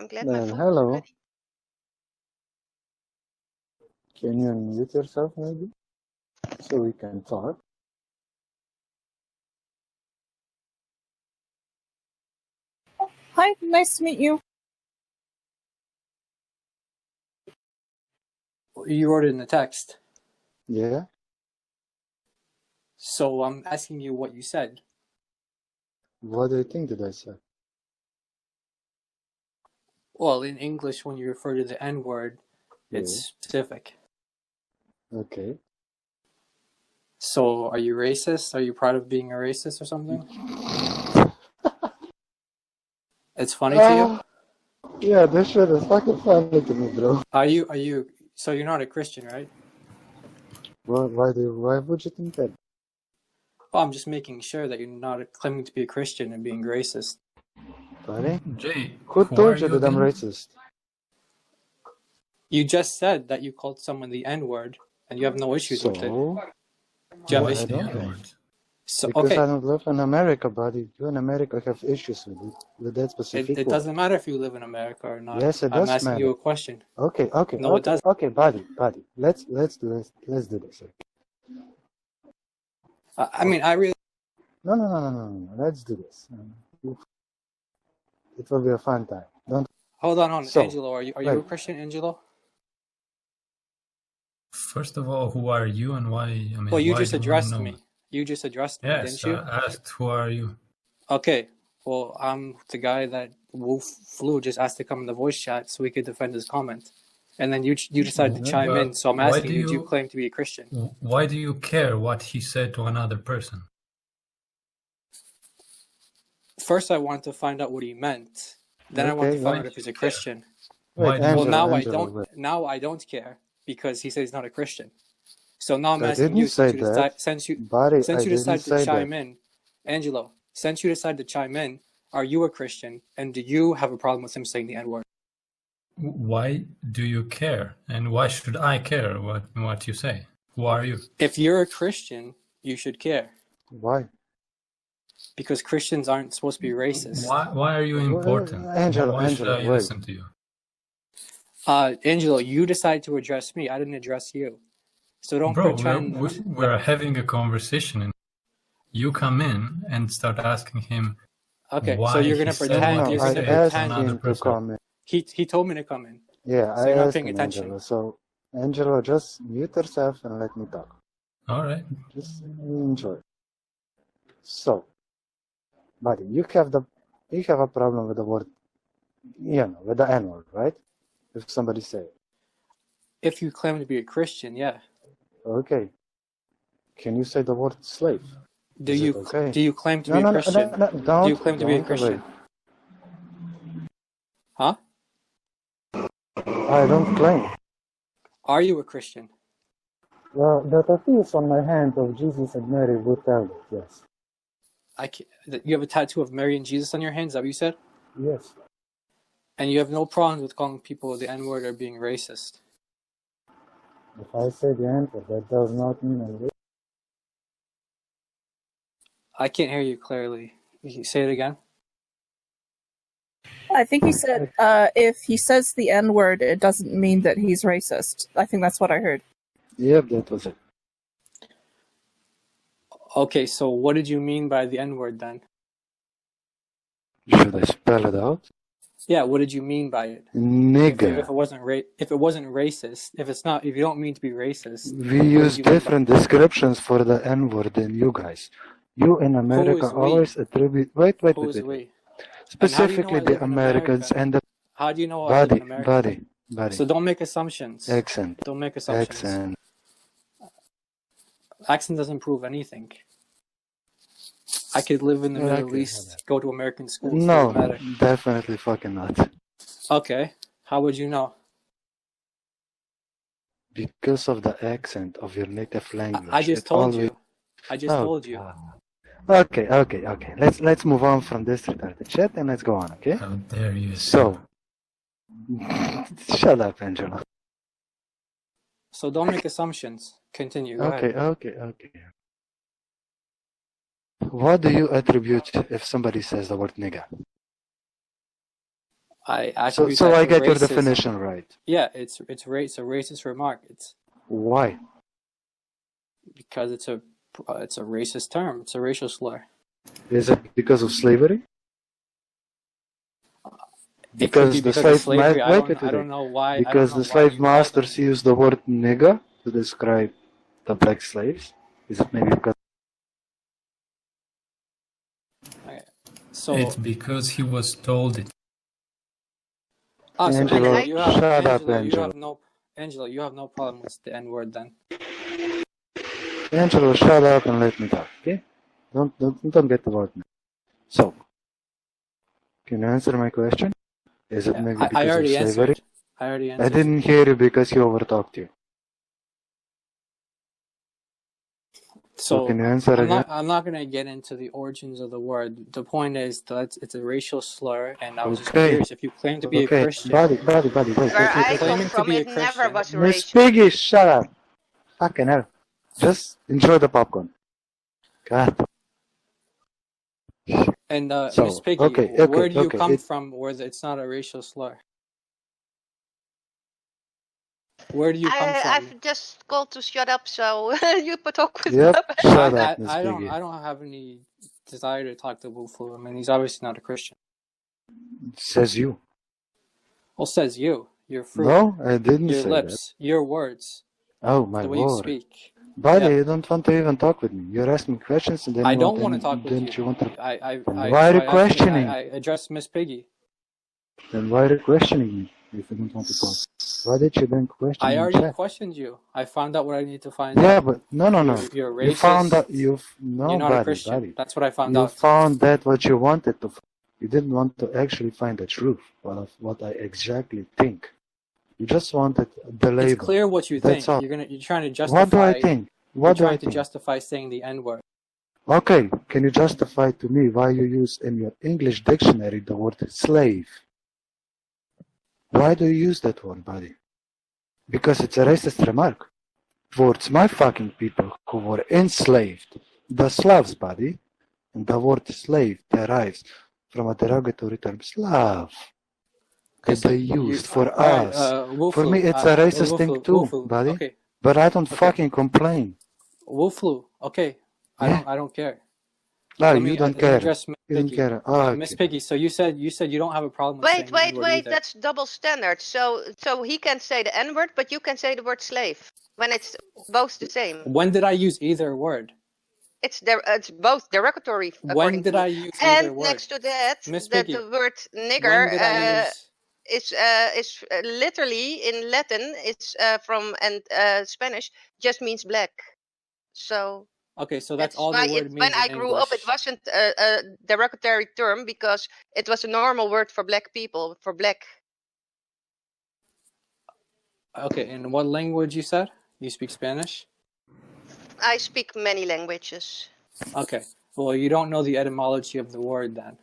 I'm glad my phone is Hello. ready. Can you unmute yourself maybe? So we can talk. Hi, nice to meet you. You wrote it in the text. Yeah? So I'm asking you what you said. What do you think that I said? Well, in English, when you refer to the N word, it's Yeah. specific. Okay. So are you racist? Are you proud of being a racist or something? It's funny to you? Yeah, this shit is fucking funny to me, bro. So you're not a Christian, right? Why would you think that? Well, I'm just making sure that you're not claiming to be a Christian and being racist. Buddy? Jay, Who told you that I'm again? racist? You just said that you called someone the N word and you have no issues with it. So? Do you have What's issues? the don't N-word? So, Because okay. I don't live in America, buddy. You in America have issues with it. With that specific It word. doesn't matter if you live in America or not. Yes, it I'm does asking matter. you a question. Okay. No, it doesn't. Okay, buddy. Let's do this. I mean, I really... No. Let's do this. It will be a fun time. Don't. Hold on. So, Angelo, are you a right. Christian, Angelo? First of all, who are you and why? I mean, Well, you why just do you addressed know? me. You just addressed me, Yes, didn't you? I asked, who are you? Okay. Well, I'm the guy that Wolf Flu just asked to come in the voice chat so we could defend his comment. And then you decided to chime in, so I'm Why asking do you, do you you- claim to be a Christian? Why do you care what he said to another person? First, I wanted to find out what he meant. Then I wanted to Okay, find why out if do he's you a care? Christian. Why do you- Well, now Angelo, wait. Now I don't care because he said he's not a Christian. So now I'm I asking didn't you, say that. since you Buddy, I didn't decided to say chime that. in, Angelo, since you decided to chime in, are you a Christian? And do you have a problem with him saying the N-word? Why do you care? And why should I care what you say? Who are you? If you're a Christian, you should care. Why? Because Christians aren't supposed to be racist. Why are you important? Angelo, why should I wait. listen to you? Angelo, you decided to address me. I didn't address you. So don't Bro, pretend. we're having a conversation and you come in and start asking him Okay, why so you're he gonna said pretend. what he You're I gonna said to asked pretend. another him to person. come in. He told me to come in. Yeah, So I you're not asked paying him, attention. Angelo. So, Angelo, just mute yourself and let me talk. All right. Just enjoy. So, buddy, you have a problem with the word, with the N-word, right? If somebody say it. If you claim to be a Christian, yeah. Okay. Can you say the word slave? Do Is you it okay? do you claim to be a Christian? Don't. Do you claim to be a Christian? Huh? I don't claim. Are you a Christian? Well, the tattoos on my hand of Jesus and Mary would tell it, yes. You have a tattoo of Mary and Jesus on your hands, is that what you said? Yes. And you have no problems with calling people the N-word or being racist. If I say the N-word, that does not mean I'm racist. I can't hear you clearly. Can you say it again? I think he said if he says the N-word, it doesn't mean that he's racist. I think that's what I heard. Yep, that was it. Okay, so what did you mean by the N-word then? Should I spell it out? Yeah, what did you mean by it? Nigga. If it wasn't racist, if you don't mean to be racist, We use different descriptions for the N-word than you guys. You in America always attribute. Wait. Specifically the Americans and the. How do you know I live in America? Buddy. So don't make assumptions. Accent. Don't make assumptions. Accent doesn't prove anything. I could live in the Middle East, go to American schools. No, definitely fucking not. Okay, how would you know? Because of the accent of your native language. I just told you. Okay. Let's move on from this retarded shit and let's go on, okay? How dare you? So, shut up, Angelo. So don't make assumptions. Continue. Go ahead. Okay. What do you attribute if somebody says the word nigga? I So, attribute so that I to get your racism. definition right. Yeah, it's a racist remark. It's Why? because it's a racist term. It's a racial slur. Is it because of slavery? It could be Because the because of slave slavery. I wait, don't wait, know why. because I don't know the why slave you call them. masters used the word nigger to describe the black slaves. Is it maybe because So It's because he was told it. so Angelo, Angela, you have shut up, Angela, you Angelo. have no Angela, you have no problem with the N word then. Angelo, shut up and let me talk, okay? Don't get about me. So, can you answer my question? Is it maybe I because of already slavery? answered. I already I answered. didn't hear you because he overtalked you. So can you answer again? I'm not gonna get into the origins of the word. The point is that it's a racial slur, and I was just Okay. curious if you claim to be a Okay, Christian. buddy, wait. Where I come claiming to from, be a it never Christian. was Miss racial. Piggy, shut up. Fucking hell. Just enjoy the popcorn. God. And So, Miss Piggy, okay, where do you okay, come it- from where it's not a racial slur? Where do you come from? I've just called to shut up, so you put talk with Yep, Baba. shut up, Miss I Piggy. don't have any desire to talk to Wufu. I mean, he's obviously not a Christian. Says you. Well, says you. Your fruit. No, I didn't Your say lips. Your words. that. Oh my The way you word. speak. Buddy, Yeah. you don't want to even talk with me. You're asking questions and then I you don't want want to talk with didn't you. want to so why are you questioning? I addressed Miss Piggy. Then why are you questioning me if you don't want to talk? Why did you then question I me in already chat? questioned you. I found out what I need to find Yeah, out. but no. You're You racist. found out You're not a buddy, Christian. buddy. That's what I found You out. found that what you wanted to. You didn't want to actually find the truth of what I exactly think. You just wanted the label. It's clear what you That's think. all. You're trying to justify. What do I think? What You're do I trying to think? justify saying the N word. Okay, can you justify to me why you use in your English dictionary the word slave? Why do you use that word, buddy? Because it's a racist remark towards my fucking people who were enslaved. The Slavs, buddy. And the word slave derives from a derogatory term, Slav, that they used for us. For me, it's a racist thing too, buddy. Okay. But I don't Okay. fucking complain. Wolflu. Okay. Yeah. I don't care. No, Let you me- don't let me care. address Miss You don't Piggy. care. Oh, Miss okay. Piggy, so you said you don't have a problem with saying the N-word Wait, either. that's double standard. So he can say the N word, but you can say the word slave when it's both the same. When did I use either word? It's both derogatory. When according did to me. I use either And word? next to that, Miss that Piggy, the word When nigger did I use? is literally in Latin. It's from Spanish just means black. So Okay, so that's all why the word when means I in grew up, it English. wasn't a derogatory term because it was a normal word for black people, for black. Okay, in what language you said? You speak Spanish? I speak many languages. Okay. Well, you don't know the etymology of the word then,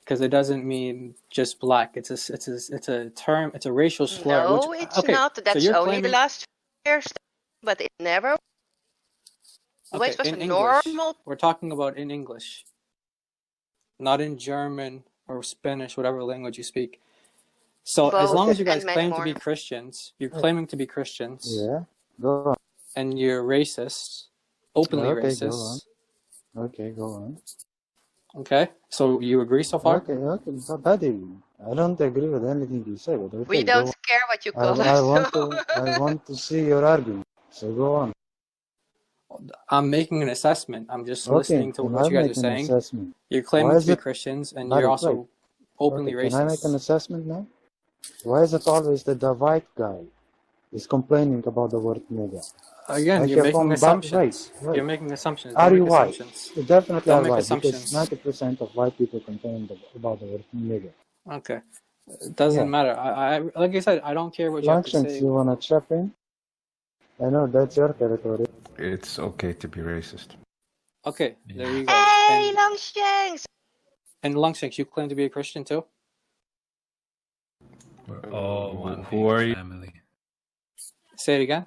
because it doesn't mean just black. It's a term. It's a racial slur. No, which, it's okay, not. so That's you're only the claiming. last years, but it never Okay, always was in a English. normal. We're talking about in English, not in German or Spanish, whatever language you speak. So as Both long as you and guys many claim to more. be Christians, you're claiming to be Christians, Yeah, go on. and you're racist, openly Okay, go racist. Okay, go on. Okay, so you agree so far? Okay, but buddy, I don't agree with anything you say, but okay, We go don't on. care what you call I us. want to see your argument. So go on. I'm making an assessment. I'm just Okay, listening to can what I you guys make are an saying. assessment? You're Why claiming is to be it- Christians, and Buddy, you're also wait. openly Okay, can I make an racist. assessment now? Why is it always that the white guy is complaining about the word nigger? Again, Like you're you're making from assumptions. wait. You're making assumptions. Are Don't you make white? assumptions. You definitely Don't are make white assumptions. because 90% of white people complain about the word nigger. Okay, it doesn't Yeah. matter. I like I said, I don't care what you have to Functions, say. you wanna chip in? I know that's your territory. It's okay to be racist. Okay, there you go. Hey, And, Longshanks! and Longshanks, you claim to be a Christian too? We're all one Who big are you? family. Say it again.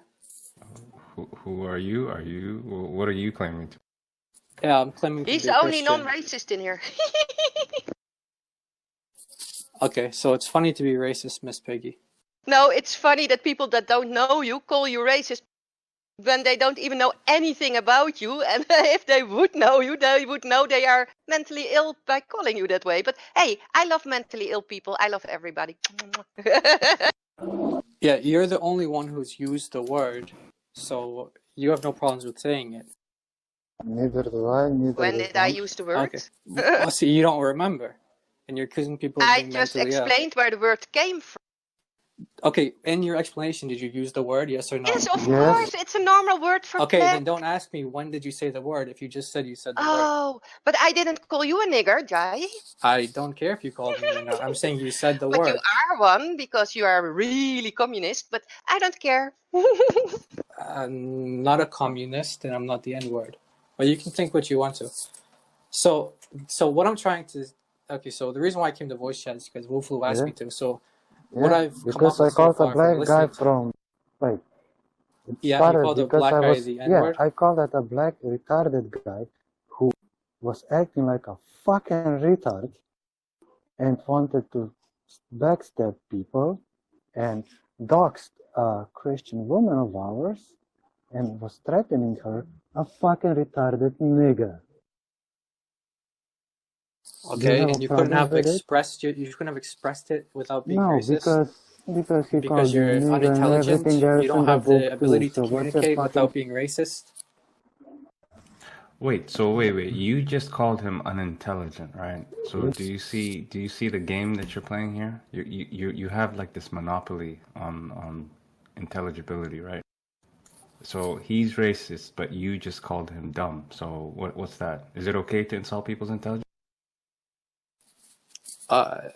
Who are you? Are you? What are you claiming to? Yeah, I'm claiming to He's be the a only Christian. non-racist in here. Okay, so it's funny to be racist, Miss Piggy. No, it's funny that people that don't know you call you racist when they don't even know anything about you. And if they would know you, they would know they are mentally ill by calling you that way. But hey, I love mentally ill people. I love everybody. Yeah, you're the only one who's used the word, so you have no problems with saying it. Neither do I, neither When does did I Hans. use the word? Okay. Well, see, you don't remember, and you're accusing people of I being just mentally ill. explained where the word came from. Okay, in your explanation, did you use the word, yes or no? Yes, of Yes. course. It's a normal word for Okay, black. then don't ask me when did you say the word if you just said you said the word. Oh, but I didn't call you a nigger, Jai. I don't care if you called me or not. I'm saying you said the But word. you are one because you are really communist, but I don't care. I'm not a communist and I'm not the N-word. But you can think what you want to. So what I'm trying to... Okay, so the reason why I came to voice chat is because Wolflu asked Yeah. me to. So what Yeah, I've come because up I with so called a far from black guy listening to... from, like, it Yeah, you started called a because black I guy was, the yeah, N-word? I called that a black retarded guy who was acting like a fucking retard and wanted to backstab people and doxed a Christian woman of ours and was threatening her, a fucking retarded nigger. Do you Okay, have and a you couldn't problem have with it? expressed you couldn't have expressed it without being No, racist? because he Because called you you're nigger and unintelligent, everything else you don't in the have book the too. ability to So what's your communicate fucking... without being racist? Wait, so wait. You just called him unintelligent, right? So Yes. do you see the game that you're playing here? You have like this monopoly on intelligibility, right? So he's racist, but you just called him dumb. So what's that? Is it okay to insult people's intelligence?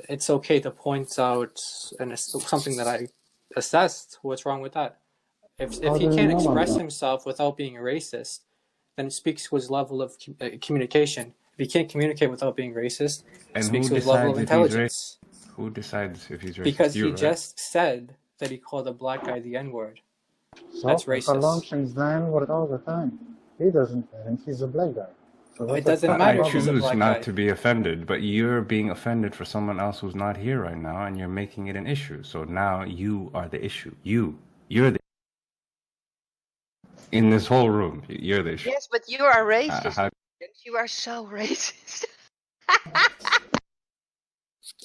It's okay to point out something that I assessed. What's wrong with that? If How he do you can't know I'm express dumb? himself without being racist, then it speaks to his level of communication. If he can't communicate without being racist, it And speaks who to his level decides of if he's racist? intelligence. Who decides if he's racist? Because You, he right? just said that he called a black guy the N-word. So, That's if a long racist. thing's the N-word all the time. He doesn't, and he's a black guy. So what's It the doesn't fucking matter I if he's a problem? choose black not guy. to be offended, but you're being offended for someone else who's not here right now, and you're making it an issue. So now you are the issue. You're the in this whole room. You're the issue. Yes, but you are racist. How, You are so racist.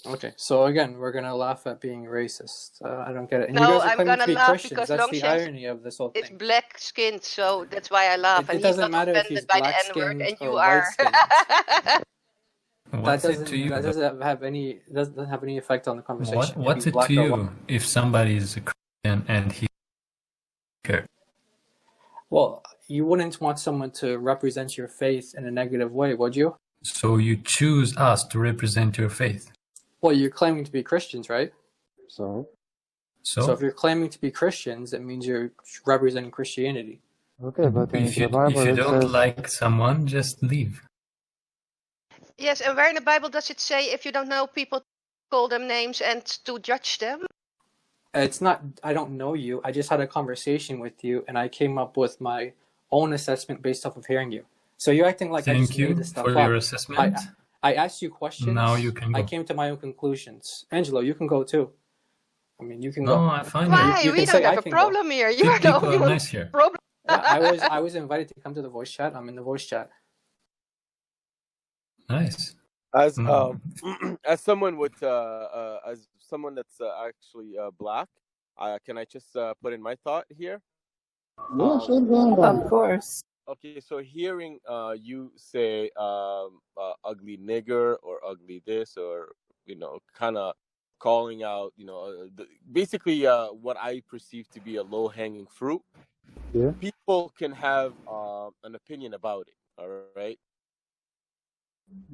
Okay, so again, we're gonna laugh at being racist. I don't get it. And you No, guys are I'm claiming to gonna be laugh Christians. because That's the Longshanks irony of this whole is thing. black skinned, so that's why I laugh. It And he's doesn't not matter if he's offended by the black N-word, and skinned you or are. white skinned. What's it to you? That though? doesn't have any effect on the conversation. If What's he's it black to or white. you if somebody is a Christian and he care? Well, you wouldn't want someone to represent your faith in a negative way, would you? So you choose us to represent your faith. Well, you're claiming to be Christians, right? So, So if So you're claiming to be Christians, it means you're representing Christianity. okay, but in if you the Bible it don't says, like someone, just leave. Yes, and where in the Bible does it say if you don't know people, call them names and to judge them? It's not, I don't know you. I just had a conversation with you and I came up with my own assessment based off of hearing you. So you're acting like I Thank just made you this stuff for up. your assessment. I asked you questions. Now you can I go. came to my own conclusions. Angelo, you can go too. I mean, you can No, go. I find Why? You We can don't say I have a can go. problem here. You're the people only are one nice here. problem. Yeah, I was invited to come to the voice chat. I'm in the voice chat. Nice. As Mm. as someone with as someone that's actually black, can I just put in my thought here? yeah, sure, go on, Of Bob. course. Okay, so hearing you say ugly nigger or ugly this, or kind of calling out, basically what I perceive to be a low hanging fruit. Yeah. People can have an opinion about it. All right.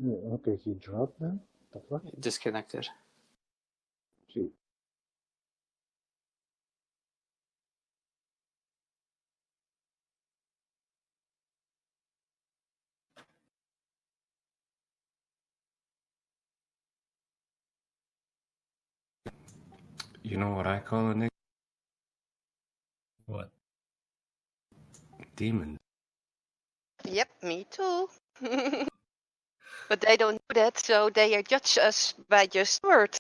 Yeah, okay, he dropped them? The fuck? Disconnected. Gee. you know what I call a nigga? What? Demon. Yep, me too. But they don't do that, so they judge us by just words.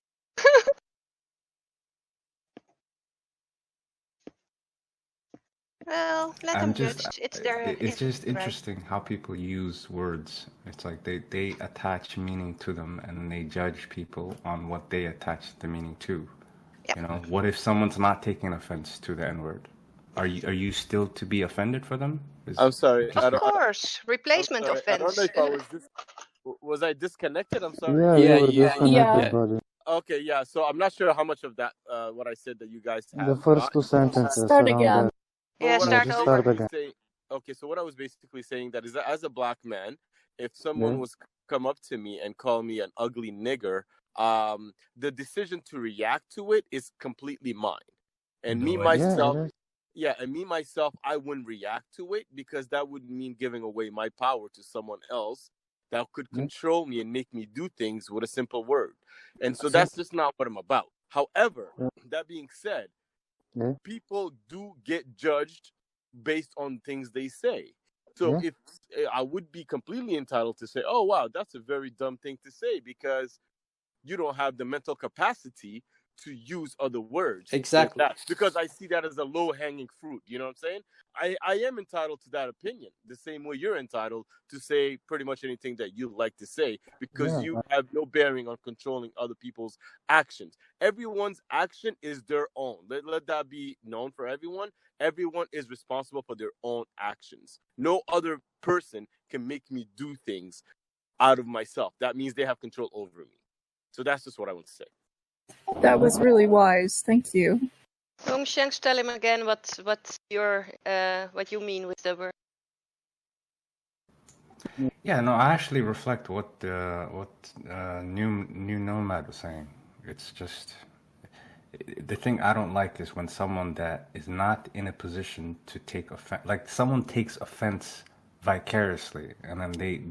Well, let them judge. It's their. It's just right. interesting how people use words. It's like they attach meaning to them and they judge people on what they attach the meaning to. Yep. You know, what if someone's not taking offense to the N-word? Are you still to be offended for them? I'm sorry. Of course, replacement I don't offense. know if I was I disconnected? I'm sorry. Yeah, Yeah, you were yeah, disconnected, yeah. buddy. Okay, yeah. So I'm not sure how much of that what I said that you guys have. The first two sentences Start around again. that. But Yeah, what I start was just over. start again. saying, okay, so what I was basically saying that is that as a black man, if someone Yeah. was come up to me and call me an ugly nigger, the decision to react to it is completely mine. And me No, myself, Yeah, it is. yeah, and me myself, I wouldn't react to it because that would mean giving away my power to someone else that could Yeah. control me and make me do things with a simple word. And so that's just not what I'm about. However, Yeah. that being said, Yeah. people do get judged based on things they say. So Yeah. if I would be completely entitled to say, oh, wow, that's a very dumb thing to say because you don't have the mental capacity to use other words. So Exactly. because I see that as a low-hanging fruit. You know what I'm saying? I am entitled to that opinion, the same way you're entitled to say pretty much anything that you like to say because Yeah. you have no bearing on controlling other people's actions. Everyone's action is their own. Let that be known for everyone. Everyone is responsible for their own actions. No other person can make me do things out of myself. That means they have control over me. So that's just what I want to say. That was really wise. Thank you. Shanks, tell him again what you mean with the word. Yeah, no, I actually reflect what new Nomad was saying. It's just the thing I don't like is when someone that is not in a position to take offense, like someone takes offense vicariously, and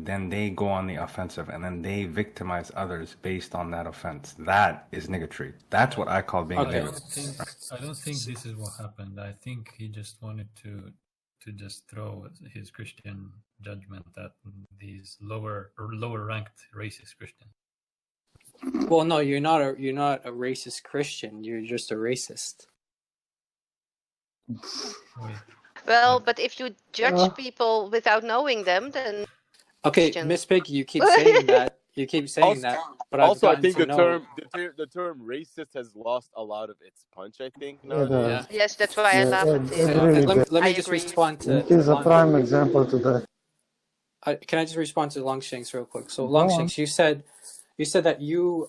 then they go on the offensive, and then they victimize others based on that offense. That is niggatry. That's what I call being I a Okay. nigger. don't think this is what happened. I think he just wanted to just throw his Christian judgment at these lower ranked racist Christians. Well, no, you're not a racist Christian. You're just a racist. Wait, Well, but if you judge people without knowing them, then Okay, Christian. Miss Piggy, you keep saying that. You keep saying Also- that, but I've Also, I gotten think to the know. term racist has lost a lot of its punch. I think Yeah, nowadays. Yeah. yes, that's why I Yeah, laugh at it it. really Let me I just agree. respond to. It is a Long- prime example to that. Can I just respond to Longshanks real quick? So Go Longshanks, you said that you're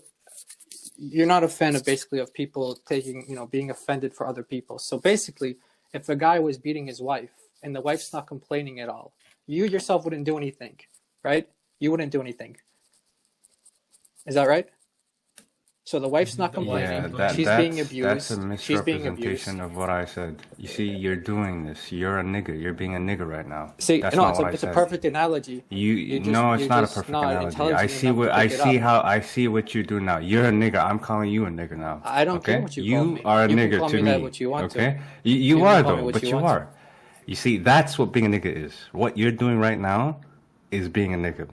not a fan of basically of people being offended for other people. So basically, if a guy was beating his wife and the wife's not complaining at all, you yourself wouldn't do anything, right? You wouldn't do anything. Is that right? So the wife's not complaining. Yeah, She's being abused. that's a She's being abused. misrepresentation of what I said. You see, you're doing this. You're a nigger. You're being a nigger right now. See, That's no, not it's what I a said. perfect analogy. No, it's you're not a just perfect not analogy. intelligent I see enough to I pick it see up. how I see what you do now. You're a nigger. I'm calling you a nigger now. I don't okay? care what you call me. are a You can nigger call to me me. that what you want to. okay? You You can are call me though, what but you you want to. are. You see, that's what being a nigger is. What you're doing right now is being a nigger,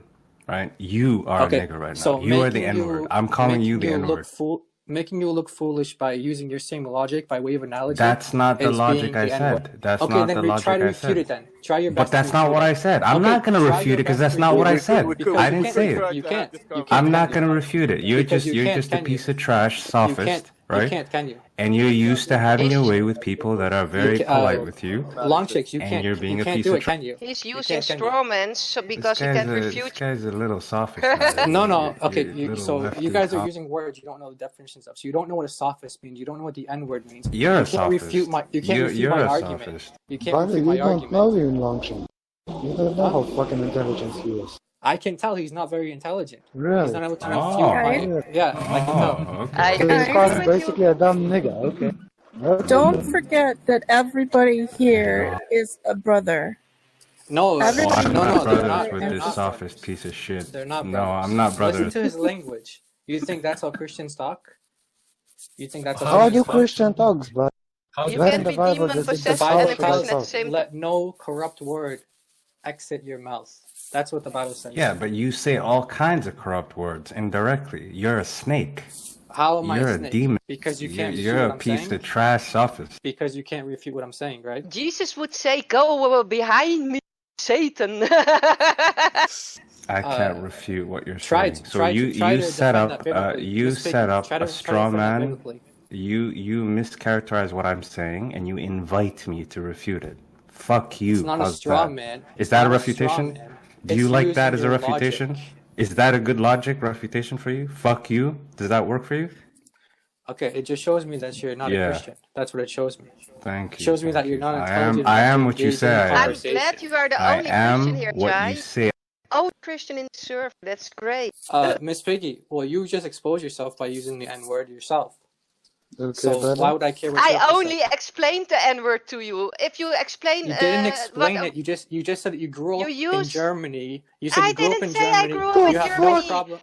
right? You are Okay, a nigger right now. so You are the making N-word. you- I'm calling you making the look N-word. making you look foolish by using your same logic by way of analogy. That's not the is logic being I the N-word. said. That's Okay, not then the try logic to I refute said. it then. Try your But best. that's to not refute what it. I said. I'm Okay, not going to try refute your it because best that's to not what I refute said. could- I we didn't could say try it. You to have can't. this You conversation. can't. I'm not can going you? to refute it. You're Because just you you're can't, just a can you? piece of trash You sophist, can't. right? You can't. Can you? And you're used to having your way with people that are very ca- polite with you. Long chicks, you And can't. you're being You a can't piece do of it, can you? He's You using can't, can you? straw man so because he can This refute. guy's a little sophist. Man. No. Okay, Little so you lefty guys are cop. using words you don't know the definitions of. So you don't know what a sophist means. You don't know what the N-word means. You're you a can't refute sophist. my. You can't refute You're my a argument. sophist. You can't Buddy, refute you my don't argument. know you in Longshan. You don't know how fucking intelligent he is. I can tell he's not very intelligent. He's Really? not able to Oh. refute my. Okay. Yeah, I can tell. Oh, okay. I So agree he's called with basically you. a dumb nigga. Okay. Don't forget that everybody here is a brother. No, Everybody Well, I'm no, not they're brothers not. with They're this not sophist brothers. piece of shit. They're not No, brothers. I'm not Listen brothers. to his language. You think that's how Christians talk? You think that's how How do Christians talk? Christian talks, but How You do where can't in the be Bible demon does it The possessed say Bible and how a should I tells Christian at the talk? same time. let no corrupt word exit your mouth. That's what the Bible says. Yeah, but you say all kinds of corrupt words indirectly. You're a snake. How am I You're a a snake? demon. Because you can't refute You're what a I'm piece saying? of trash sophist. Because you can't refute what I'm saying, right? Jesus would say, "Go behind me, Satan." I Uh, can't refute what you're Try saying. to So try to try you to set defend up that biblically. you Miss set Piggy, up try a to straw defend that man. biblically. You mischaracterize what I'm saying and you invite me to refute it. Fuck It's you. not a How's straw that? man. Is It's that a not a straw refutation? man. Do you It's like that using as a your refutation? logic. Is that a good logic refutation for you? Fuck you. Does that work for you? Okay, it just shows me that you're not a Yeah. Christian. That's what it shows me. Thank It you. shows me that Thank you're you. not I intelligent am enough to what you engage in say the I am. I'm conversation. glad you are the I only Christian am here, what Jai. you say. Oh, Christian in the server. That's great. Miss Piggy, well, you just expose yourself by using the N-word yourself. Okay, So brother. why would I care what you have I to only say? explained the N-word to you. If you explain You didn't what explain it. You just said that you grew you up in use, Germany. You said I you grew up didn't in say I Germany. grew up The in You have Germany. no problem.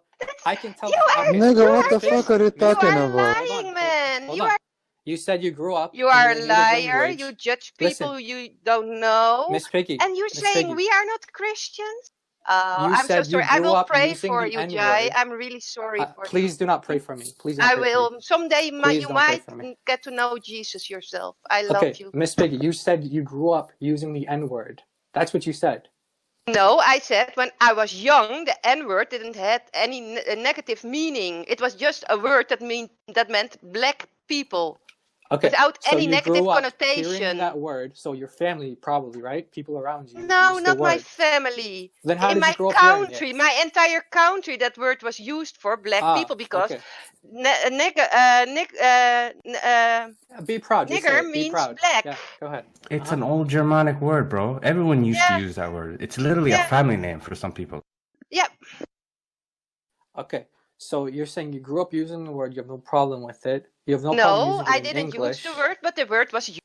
I can tell. You are, Okay, Nigga, you what are the just, fuck are you you talking are about? lying, man. hold You on. are, You said you grew up you in are your a native liar. language. You judge Listen, people you don't know, Miss Piggy, and you're Miss saying Piggy, we are not Christians. you I'm so said you sorry. I grew will up pray using for the you, Jai. N-word. I'm really sorry for you. Please do not pray for me. Please do not I pray for me. will. Someday Please you don't pray might for me. get to know Jesus yourself. I love Okay, you. Miss Piggy, you said you grew up using the N-word. That's what you said. No, I said when I was young, the N-word didn't have any negative meaning. It was just a word that meant black people, Okay, without so any you negative grew up connotation. hearing that word, so your family probably, right? People around you No, use the not my word. family. Then how In did my you grow up hearing it? country, my entire country, that word was used for black people because Okay. Be proud. Just say nigger it. Be means proud. black. Yeah, go ahead. It's an old Germanic word, bro. Everyone used to use that word. It's literally a Yeah. family name for some people. Yep. Okay, so you're saying you grew up using the word, you have no problem with it. You have no problem No, using it I in didn't English. use the word, but the word was used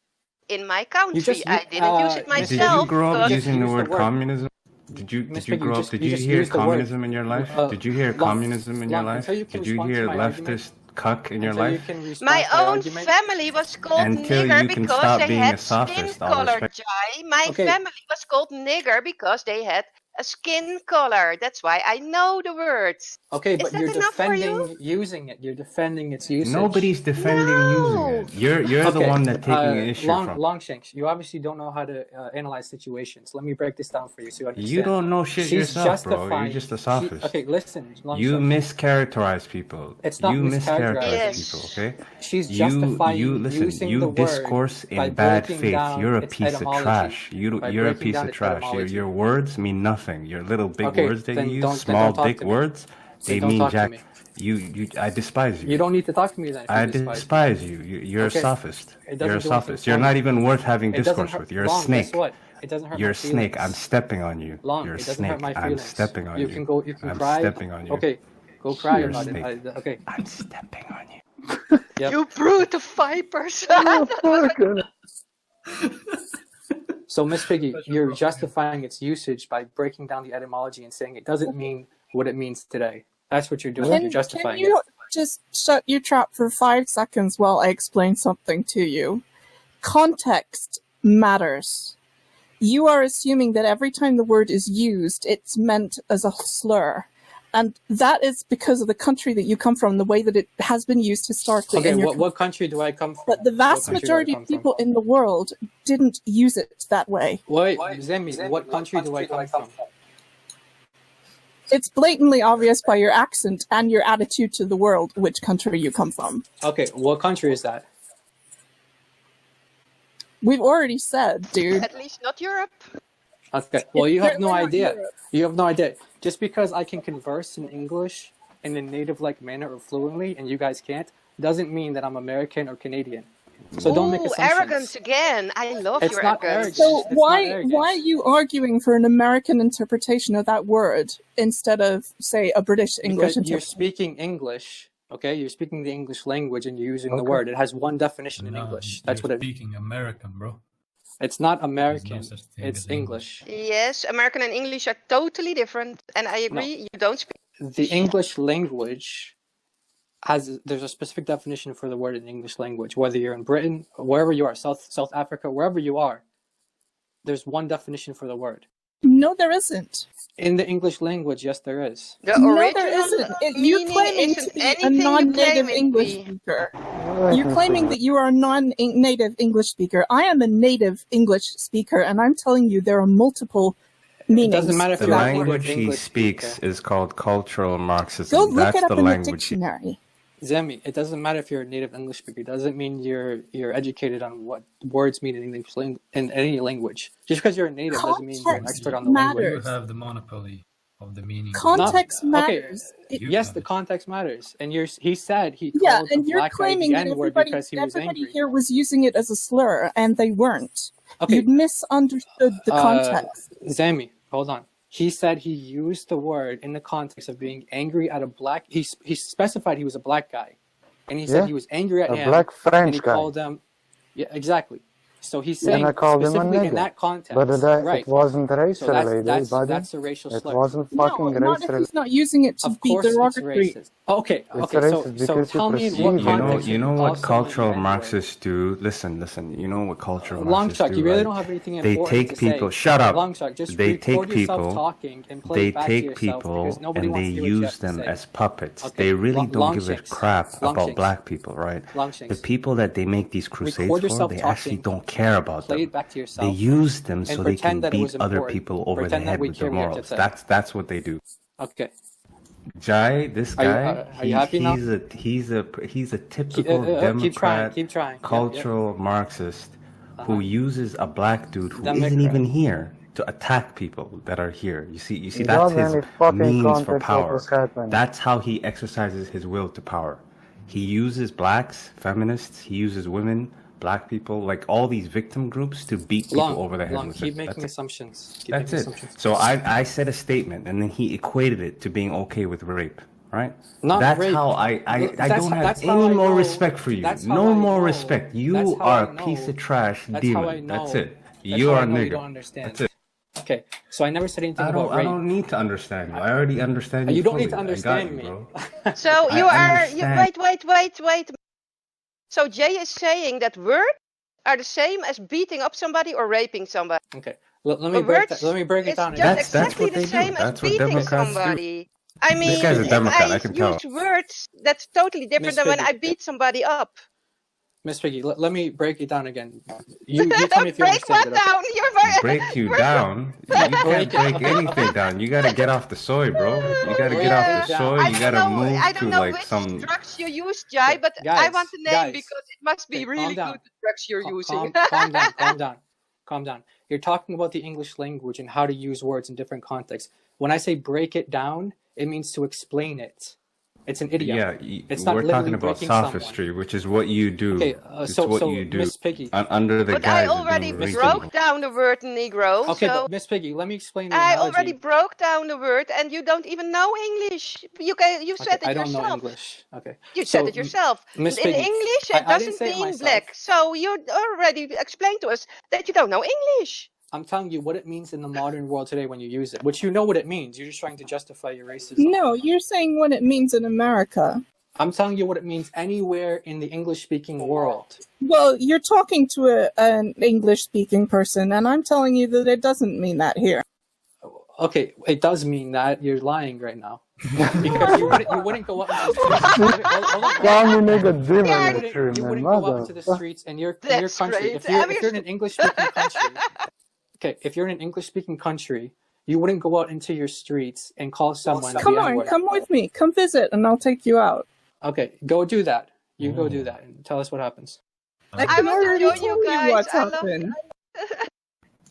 in my country. just- I didn't use it Miss Did myself you grow up because using the used the word word. communism? Did you Miss did you Piggy, grow you up? Did you you just hear used the word. communism in your life? Did you hear Long- communism in your long, life? until you can Did you respond hear to my argument. leftist cuck in your Until you life? can respond my to my own argument. family was called Until nigger you can because stop they being a had skin sophist, I'll color, respect. Jai. My Okay. family was called nigger because they had a skin color. That's why I know the words. Okay, Is but that you're enough for you? defending using it. You're defending its usage. Nobody's defending using No. it. You're the one that taking an issue from. Longshanks, you obviously don't know how to analyze situations. Let me break this down for you so you understand. You don't know shit She's yourself, bro. justifying. You're just a sophist. Okay, listen, You Longshanks. mischaracterize people. It's not You mischaracterize Yes. people, okay? She's justifying you listen, using you the word discourse by in bad breaking faith. down You're a its piece of etymology. trash. By You're a breaking piece down of its trash. etymology. Your words mean nothing. Your little big Okay, words that then you use, don't small talk dick to me. words, they Then don't mean talk to jack. me. I despise you. You don't need to talk to me then. If I you despise me. despise you. You're Okay. a sophist. It doesn't You're a do anything sophist. for You're me. not even worth having It doesn't discourse hurt. with. You're a Long, snake. Guess what? It doesn't hurt You're my a snake. feelings. I'm stepping on you. Long. You're a It doesn't snake. hurt my I'm feelings. stepping on you. You can go. You can I'm cry. stepping on you. Okay, go cry You're a about snake. it. Okay. I'm stepping on you. Yep. You brute of vipers. So, Miss Piggy, you're justifying its usage by breaking down the etymology and saying it doesn't mean what it means today. That's what you're doing. You're Can justifying you it. just shut your trap for 5 seconds while I explain something to you? Context matters. You are assuming that every time the word is used, it's meant as a slur. And that is because of the country that you come from, the way that it has been used historically. Okay, in your what country do I come from? But the vast What country do I majority come of from? people in the world didn't use it that way. Wait, Zemi, what country do I come from? It's blatantly obvious by your accent and your attitude to the world which country you come from. Okay, what country is that? We've already said, dude. At least not Europe. Okay, well, you have no Certainly not idea. Europe. You have no idea. Just because I can converse in English in a native-like manner or fluently, and you guys can't, doesn't mean that I'm American or Canadian. So don't make Ooh, assumptions. arrogance again. I love It's your not arrogance. arrogance. So It's not why arrogance. are you arguing for an American interpretation of that word instead of, say, a British English Because you're interpretation? speaking English, okay? You're speaking the English language and you're using the Okay. word. It has one definition in No, English. That's what you're it. speaking American, bro. It's not There's American. no such thing It's as English. Yes, American and English are totally different. And I agree, you don't speak. The English language there's a specific definition for the word in English language. Whether you're in Britain, wherever you are, South Africa, wherever you are, there's one definition for the word. No, there isn't. In the English language, yes, there is. The No, original there isn't. You're meaning claiming isn't to be a anything you non-native claim it English be. speaker. You're claiming that you are a non-native English speaker. I am a native English speaker, and I'm telling you there are multiple It meanings. doesn't matter if for The you're that a word. language he English speaks speaker. is called cultural Marxism. Go look That's it up the in the language. dictionary. Zemi, it doesn't matter if you're a native English speaker. It doesn't mean you're educated on what words mean in English in any language. Just because you're a native doesn't mean you're an Context expert on the matters. language. You have the monopoly of the meaning. Context Not- okay, matters. Yes, have the it. context matters. And he said he Yeah, called and the you're black guy claiming the that N-word everybody, because he was angry. here was using it as a slur, and they weren't. Okay, You misunderstood the context. Zami, hold on. He said he used the word in the context of being angry at a black. He specified he was a black guy, and he said Yeah, he was angry at a him. black And French he guy. called them. Yeah, exactly. So he's And saying I called him a specifically in nigger. that context, But right? it wasn't race So related, buddy. that's a racial It slur. wasn't No, fucking not race if related. he's not using it to Of be course, it's derogatory. racist. Oh, okay, It's okay. racist So because you tell me in perceive what it. You know, context you know call what someone cultural the N-word. Marxists do? Listen. You know what cultural Long Marxists Chuck, do, you really right? don't have anything They important take to people. say. Shut up. Long Chuck, just They record take yourself people. talking and play They it back to take yourself people because nobody and wants they to hear what you use have to them say. as puppets. Okay, They really don't long give a shanks. crap Long about shanks. black people, right? Long The shanks. people that they make these crusades Record for, yourself they actually talking. don't care about Play them. it back to They yourself use them and so they can pretend that it was beat other important. people over the Pretend that head we with care their what you have morals. to say. That's what they do. Okay. Jai, this Are you- guy, are you happy now? he's a Keep, typical keep trying. Democrat, Keep trying. Yep, yep. cultural Marxist who uses a black dude who Democrat. isn't even here to attack people that are here. You see, You that's don't his any fucking means for context what power. was happening. That's how he exercises his will to power. He uses blacks, feminists, he uses women, black people, like all these victim groups to beat people Long, over the head long. with Keep it. making That's it. assumptions. Keep That's making it. assumptions. So I said a statement, and then he equated it to being okay with rape, right? Not that's rape. how I That's- don't have that's how any I more know- respect for you. that's how No I more know- respect. that's You how are I a piece know- of trash That's how I demon. know. That's it. That's You how are I a know you nigger. don't understand. That's it. Okay, so I never said anything about I rape. don't need to understand you. I already understand you. You don't need to fully. I got understand you, me. bro. So I you are understand. wait. So Jay is saying that words are the same as beating up somebody or raping somebody. Okay, let me But break words, that. Let me break it it's down just again. That's exactly what the they do. same as That's what beating Democrats do. somebody. I mean, This guy's a if Democrat, I I can tell. use words, that's totally different Miss than when Piggy. I beat somebody up. Miss Piggy, let me break it down again. You tell me if you Break understand what it. Okay? down? You're very Break you down. You can't Break it. break Okay. anything down. You gotta get off the soy, bro. You gotta Break get off it the down. soy. I You don't gotta know. move I to don't know like which some. drugs you use, Jai, but I Guys, want the name guys. because it must be Okay, really calm good down. the drugs you're using. Calm down. Calm down. You're talking about the English language and how to use words in different contexts. When I say break it down, it means to explain it. It's an idiom. Yeah, It's not we're literally talking about breaking someone. sophistry, which is what you do. Okay, It's so what you do Miss Piggy. under the But I guise of already being broke reasonable. down the word Negro, Okay, so but Miss Piggy, let me explain the I analogy. already broke down the word, and you don't even know English. You Okay, said it I don't know yourself. English. Okay. You So, said it yourself. Miss In Piggy, English, I it didn't doesn't say it mean myself. black. So you already explained to us that you don't know English. I'm telling you what it means in the modern world today when you use it, which you know what it means. You're just trying to justify your racism. No, you're saying what it means in America. I'm telling you what it means anywhere in the English-speaking world. Well, you're talking to an English-speaking person, and I'm telling you that it doesn't mean that here. Okay, it does mean that you're lying right now. Because you wouldn't go up into the streets. Hold on. Call me nigga You demon, wouldn't, you man. wouldn't go up into the Motherfucker. streets in your That's country. great. If you're in an English-speaking country, okay, if you're in an English-speaking country, you wouldn't go out into your streets and call someone Come the on, N-word. come with me. Come visit, and I'll take you out. Okay, go do that. You go do that and tell us what happens. I I can want to already show tell you guys. what's I love happened.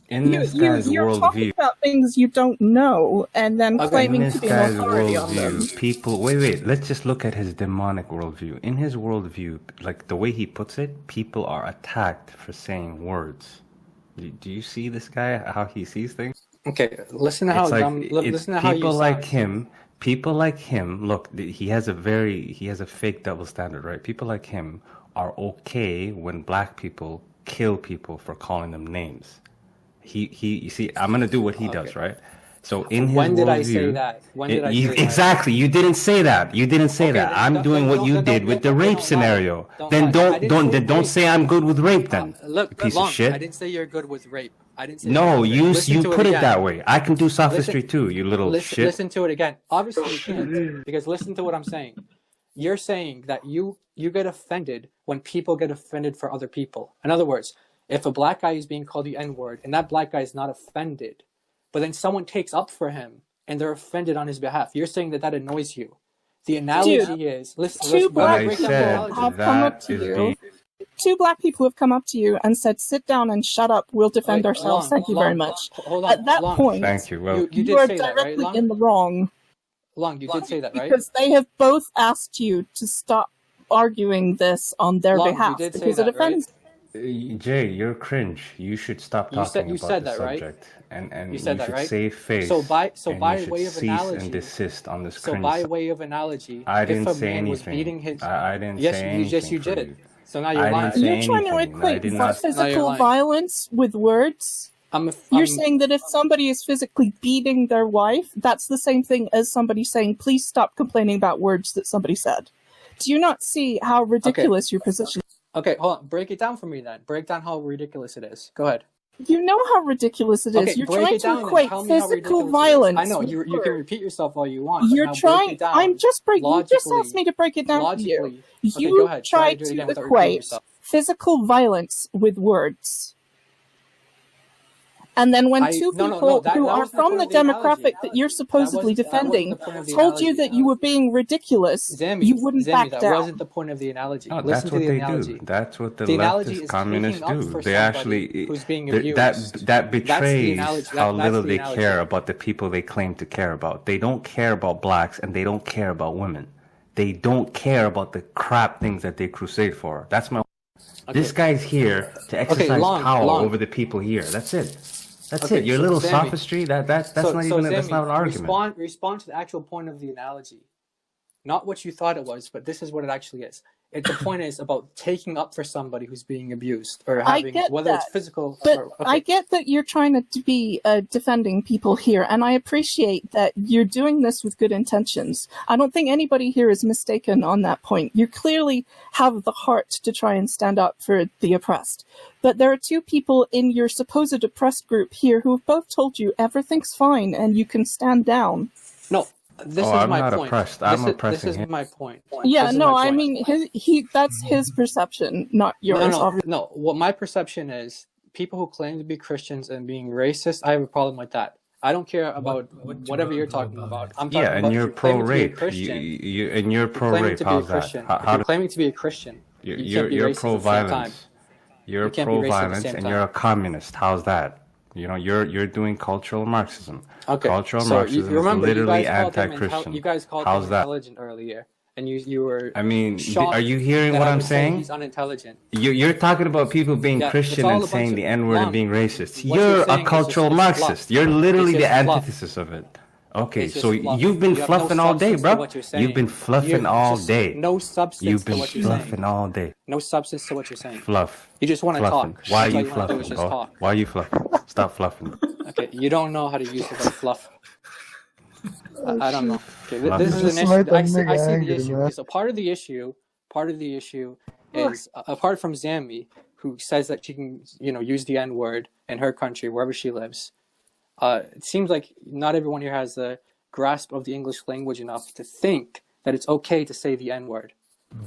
In this guy's You're talking worldview, about things you don't know, and then Okay. in claiming this to be an guy's authority on them. worldview, people. Wait. Let's just look at his demonic worldview. In his worldview, like the way he puts it, people are attacked for saying words. Do you see this guy? How he sees things? Okay, listen to how It's like dumb. it's Listen to how you people like sound. him. People like him. Look, he has a fake double standard, right? People like him are okay when black people kill people for calling them names. You see, I'm gonna do what he does, right? So in his When did I worldview- say that? When did I say that? Exactly, you didn't say that. You didn't say Okay, that. then I'm don't- doing then what you don't- did don't- with the don't rape lie. scenario. Don't Then lie. I don't didn't don't say then don't rape. say I'm good with rape then. Look, you piece Long, of shit. I didn't say you're good with rape. I didn't say No, sophistry. you Listen you to put it again. that way. I can do sophistry too, you little Listen, shit. listen to it again. Obviously you can't, because listen to what I'm saying. You're saying that you get offended when people get offended for other people. In other words, if a black guy is being called the N-word and that black guy is not offended, but then someone takes up for him and they're offended on his behalf, you're saying that annoys you. The analogy is, listen, What I black break down the said, analogy. have come up that to is you. being... Two black people have come up to you and said, "Sit down and shut up. We'll defend ourselves. Thank you very much." Hold on, At that Long. point, Thank you. Well, You you are did say that, right, directly Long? in the wrong Long, you did say that, right? because they have both asked you to stop arguing this on their Long, you behalf did say because that, it offends. Jay, you're cringe. You should stop talking You about said the that, right? subject, and You said that, should right? save face. So by and you should way of cease analogy, and desist on this so cringe. by way of analogy, I if didn't a say man was anything. beating his, I didn't yes, say you anything. yes you for did. you. So now you're I lying. didn't say You're trying to anything. I equate did Now you're physical lying. violence with words. You're saying that if somebody is physically beating their wife, that's the same thing as somebody saying, "Please stop complaining about words that somebody said." Do you not see how ridiculous your position is? Okay, hold on. Break it down for me then. Break down how ridiculous it is. Go ahead. You know how ridiculous it is. Okay, You're break trying it down to and equate tell me how physical ridiculous violence. it is. I know with you can words. repeat yourself all you want. But You're now trying. break it down. I'm just breaking. You just logically. asked me to break it down for you. Logically. Okay, You go ahead. Try try to do it to again without repeating equate yourself. physical violence with words. And then when two people who are from the demographic that you're supposedly defending told you that you were being ridiculous, you wouldn't back that down. wasn't the point of the analogy. No, Listen that's to what the they analogy. do. That's what the analogy leftist is communists taking up do. for They somebody actually who's being that abused. that That's the betrays analogy. how That's little the they analogy. care about the people they claim to care about. They don't care about blacks and they don't care about women. They don't care about the crap things that they crusade for. That's my. Okay. This guy's here to exercise power Long. over the people here. That's it. That's Okay, it. Your so little Sammy- sophistry. That's So not even. That's Sammy, not an argument. Respond to the actual point of the analogy. Not what you thought it was, but this is what it actually is. The point is about taking up for somebody who's being abused or I having, get whether that, it's physical but or... I get that you're trying to be defending people here, and I appreciate that you're doing this with good intentions. I don't think anybody here is mistaken on that point. You clearly have the heart to try and stand up for the oppressed. But there are two people in your supposed oppressed group here who have both told you everything's fine and you can stand down. No, this is I'm my not point. oppressed. I'm This oppressing is him. my point. Yeah, This is no, my I point. mean, that's his perception, not yours. obviously. No. What my perception is, people who claim to be Christians and being racist, I have a problem with that. I don't care about whatever you're talking about. I'm talking Yeah, about and you're if you're claiming to be a pro-rape. Christian. And you're If you're claiming pro-rape. to be a How's that? Christian, if you're How, claiming to be a Christian, you can't you're be you're racist at the same time. pro-violence. You're You can't be racist at the pro-violence, same and time. you're a communist. How's that? You know, you're doing cultural Marxism. Okay. Cultural So Marxism you remember is literally you guys called him anti-Christian. you guys called How's him that? intelligent earlier, and you were. I mean, shocked are you hearing that what I I'm would say saying? He's unintelligent. You're talking about people being Yeah, it's Christian all a and bunch saying of- the N-word Long. and being racist. What you're You're saying a is cultural just Marxist. fluff. You're literally It's the just fluff. antithesis of it. Okay, It's so just fluff. you've been You have no fluffing all day, substance to bro. what you're saying. You've been fluffing You all just day. no substance You've to been what you're saying. fluffing all day. No substance to what you're saying. Fluff. You just want to Fluffing. talk. Why are That's all you you wanna do fluffing, is just bro? talk. Why are you fluffing? Stop fluffing. Okay, you don't know how to use the word fluff. I don't know. Okay, Fluff. this is Just an made issue. that I see nigga the angry, issue. man. Okay, so part of the issue is apart from Zambi, who says that she can, use the N word in her country wherever she lives. It seems like not everyone here has the grasp of the English language enough to think that it's okay to say the N word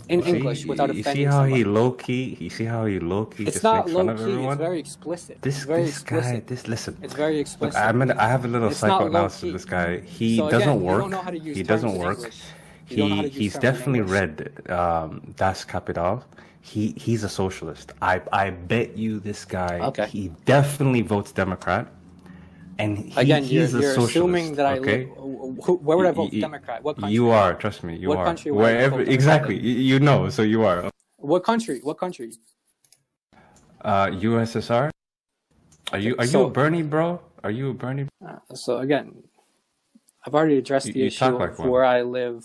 in English without You see offending how somebody. he low-key? You see how he low-key It's just not makes fun low of key. everyone? It's very explicit. This it's very this guy, explicit. listen. It's very Look, explicit. I have a little It's not psychoanalysis of low-key. this guy. He So doesn't again, you work. don't know how to use He terms doesn't in work. English. You don't know how to use He's terms in definitely English. read Das Kapital. He's a socialist. I bet you this guy. Okay. He definitely votes Democrat. And Again, he's you're a socialist. assuming that okay? where would I vote Democrat? What country? You are. Trust me. You What are. country would I Wherever. vote Exactly. Democratic? You know. So you are. What country? What country? USSR. Are you So- a Bernie bro? Are you a Bernie? So again, I've already addressed the You issue talk like of one. where I live.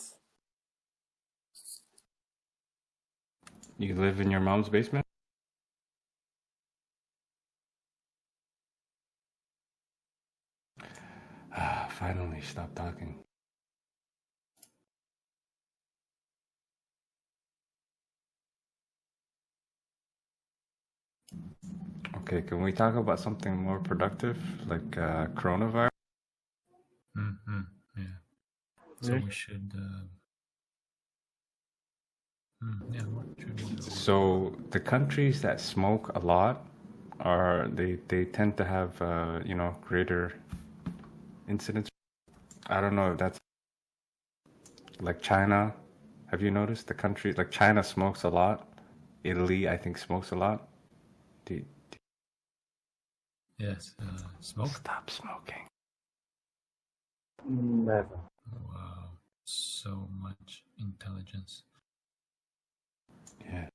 You live in your mom's basement? Finally, stop talking. Okay, can we talk about something more productive, like coronavirus? Mm-hmm. Yeah. So Yeah. we should. Yeah. What should we do? So the countries that smoke a lot they tend to have greater incidence. I don't know if that's like China. Have you noticed the countries like China smokes a lot? Italy, I think, smokes a lot. Yes. Smoke. Stop smoking. Never. Wow. So much intelligence. Yeah.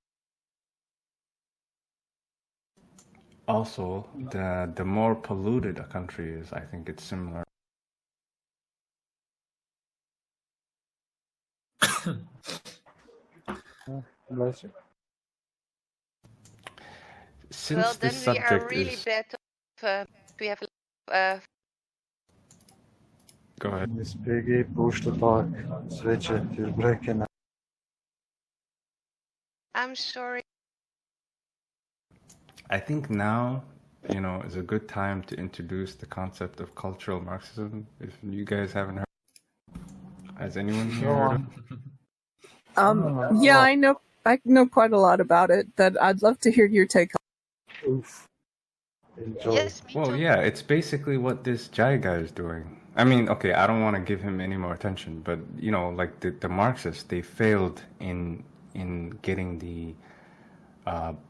Also, the more polluted a country is, I think it's similar. Bless you. Since Well, then this we are subject really is, bad. We have. go ahead. Miss Piggy, push the talk. Switch it. You're breaking up. I'm sorry. I think now, is a good time to introduce the concept of cultural Marxism. If you guys haven't heard, has anyone here Go heard of? on. Yeah, I know quite a lot about it. That I'd love to hear your take. Oof. Enjoy. Yes, me Well, too. yeah, it's basically what this Jai guy is doing. I mean, okay, I don't want to give him any more attention, but like the Marxists, they failed in getting the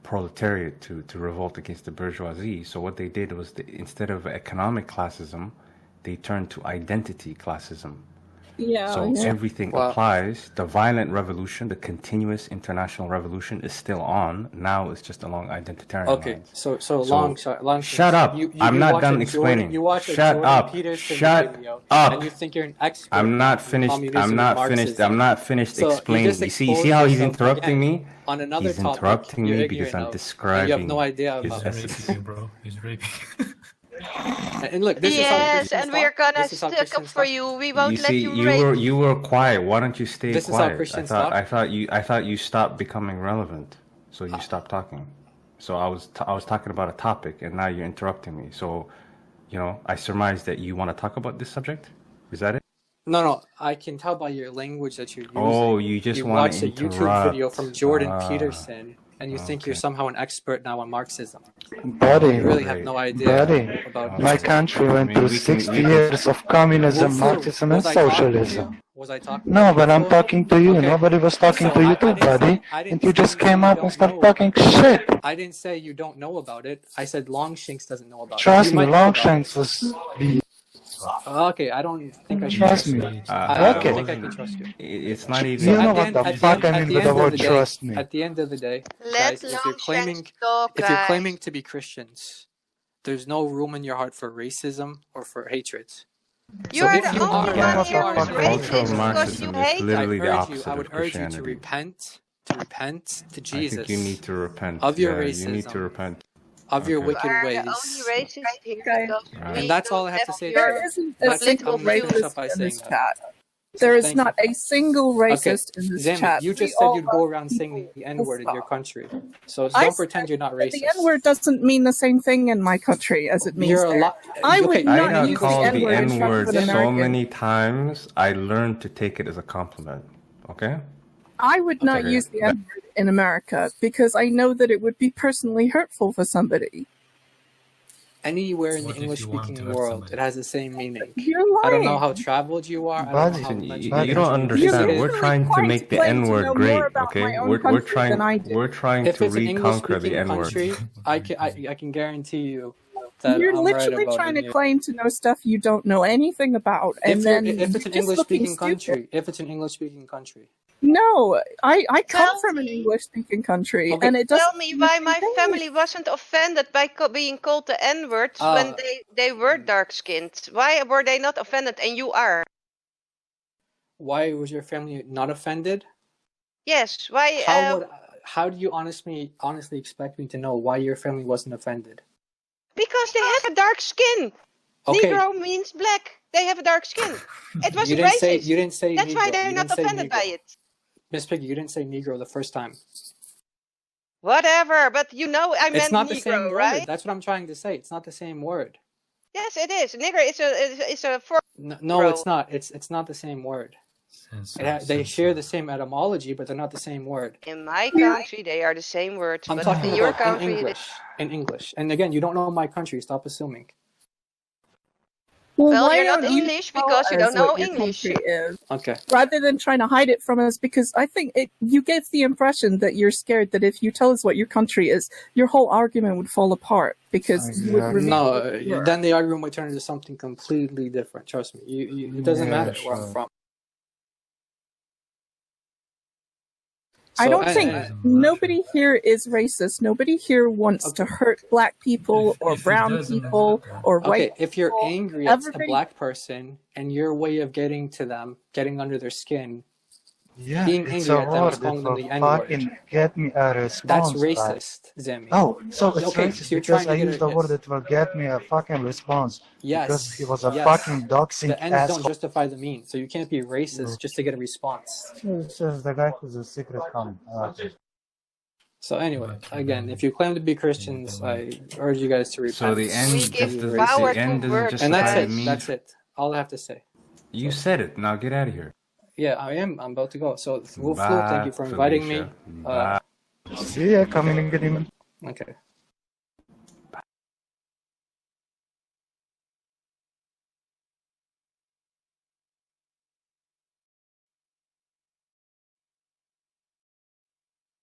proletariat to revolt against the bourgeoisie. So what they did was, instead of economic classism, they turned to identity classism. Yeah. So yeah. everything Wow. applies. The violent revolution, the continuous international revolution, is still on. Now it's just along identitarian Okay, lines. so So, long. shut up. I'm not done explaining. You watch a Shut Jordan up. Peterson Shut video, up. and you think you're an expert. I'm not in finished. communism I'm and not finished. Marxism. I'm not finished So you explaining. just You see exposed how he's yourself interrupting again me? on another He's topic. interrupting You're me because ignorant I'm now, and describing. you have no idea He's about it. raping you, bro. He's raping you. And look, this is how Yes, Christians and we are talk. gonna This is how stick up Christians for talk. you. We You won't let see, you rape. you were quiet. Why don't you stay This is how quiet? Christians talk. I thought you stopped becoming relevant, so you stopped talking. So I was talking about a topic, and now you're interrupting me. So, I surmise that you want to talk about this subject. Is that it? No, I can tell by your language that you're using. Oh, you just You want watched to a YouTube video interrupt. from Jordan Peterson, and you think you're okay. somehow an expert now on Marxism. Buddy, You really have Great. no idea buddy, about Okay. my Marxism. country went I mean, through we can- 60 we can- years of communism, Wufur, Marxism, and was I talking to socialism. you? Was I talking to No, you but I'm before? talking to you. Okay. Nobody was talking So to you I too, didn't say- buddy. I didn't And you say just came you up don't and started know talking about it. shit. I didn't say you don't know about it. I said Longshanks doesn't know about Trust it. You me, might know about Longshanks it. was. Okay, I don't think I can Trust trust me. you. Uh, I don't Okay. think I can trust you. It's not even. You So know at the what end, the at the fuck end, I at mean the with the end of word the day, trust me. at the end of the day, Let guys, if you're Longshanks talk, if you're guys. claiming to be Christians, there's no room in your heart for racism or for hatred. You So are if the you only are- one what here the who's fuck Cultural racist because you Marxism is hate. literally the I opposite would of urge you to Christianity. repent to I Jesus think you need to repent. of your Yeah, you need to racism. repent. of your Okay. You wicked are ways. the only racist here Okay. because Right. we And that's all don't I have to say. your There isn't a Let's- single I'm gonna finish up racist by in saying this that. chat. There is Thank not a single racist in this Damn chat. it, you We just said all you'd go love around people saying the who N-word in your stop. country. So I don't pretend you're not But racist. the N-word doesn't mean the same thing in my country as it means You're a there. lot. I would okay, not I got use the called the N-word in front N-word of an so American. many times, I learned to take it as a compliment. Okay? I would not Okay. use the N-word in America because I know that it would be personally hurtful for somebody. Anywhere in What the if you want to English-speaking hurt world, somebody? it has the same meaning. You're I don't lying. know how traveled you are. I don't know Buddy, how Listen, much you buddy. don't You understand. We're literally trying to quite make the claim to N-word know great, more about okay? my own We're country trying than I do. we're trying If to it's an reconquer the English-speaking N-word. country, I can guarantee you that You're I'm right literally about trying it. to claim to know stuff you don't know anything about, and If then it's an you're just looking English-speaking stupid. country, if it's an English-speaking country, No, I come Tell from an me- English-speaking country, Okay. and it doesn't Tell me mean the why same my thing. family wasn't offended by being called the N-words when they were dark-skinned. Why were they not offended and you are? why was your family not offended? Yes, why? How do you honestly expect me to know why your family wasn't offended? Because they have a dark skin. Okay, Negro means black. They have a dark skin. It wasn't you didn't say racist. you didn't say That's Negro. why they're You not didn't say offended by Negro. it. Miss Piggy, you didn't say Negro the first time. Whatever, but you know I It's meant not the same Negro, word. right? That's what I'm trying to say. It's not the same word. Yes, it is. Nigger is a form. No, Bro. it's not. It's not the same word. Censor, They share censor. the same etymology, but they're not the same word. In my country, they are the same words, I'm but talking in your about country, in English. In English. And again, you don't know my country. Stop assuming. Well, well, why you're not don't you English tell because you us don't know what your English. country is, Okay. rather than trying to hide it from us? Because I think you give the impression that you're scared that if you tell us what your country is, your whole argument would fall apart because you would Exactly. reveal No, what you are. then the argument would turn into something completely different. Trust me. It doesn't Yeah, matter where I'm sure. from. I So, don't and- think and- nobody here is racist. Nobody here wants to hurt black people or If it brown doesn't people matter. or Okay, white if you're people. angry at a Everybody- black person and your way of getting to them, getting under their skin, Yeah, being it's angry a at them is word calling that them will the N-word. fucking get me a That's response back. racist, Zemi. Oh, so it's Okay, racist so you're because trying I to get used the yes. word that will get me a fucking response. Because he Yes, was a yes. fucking doxing The ends don't asshole. justify the means, so you can't be racist just to get a response. This is the guy who's a secret comment. So anyway, again, if you claim to be Christians, I urge you guys to repent. So the end We just give doesn't, power the end to doesn't words, justify And that's the it. means. That's it. All I have to say. You said it. Now get out of here. Yeah, I am. I'm about to go. So, Wolf Flu, Bye, thank you for inviting Felicia. me. Bye. See ya, coming in. Okay.